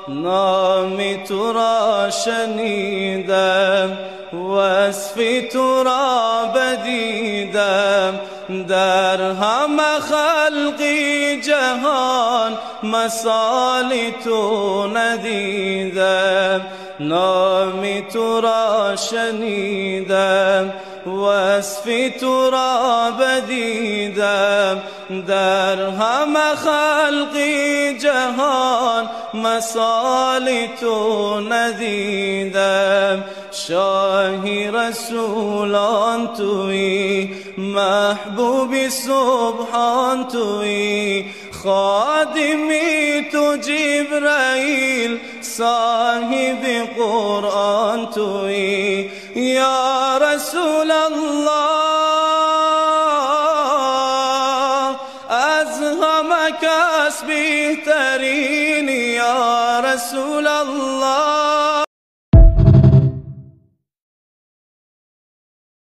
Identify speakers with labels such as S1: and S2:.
S1: نامی تو را شنیدم، وصفی تو را بدیدم، در همه خلقی جهان مثالی تو ندیدم. نامی تو را شنیدم، وصفی تو را بدیدم، در همه خلقی جهان مثالی تو ندیدم. شاهی رسولان تویی، محبوبی سبحان تویی، خادمی تو جبرائیل، صاحب قرآن تویی. یا رسول الله از همه کس بهترینی، یا رسول الله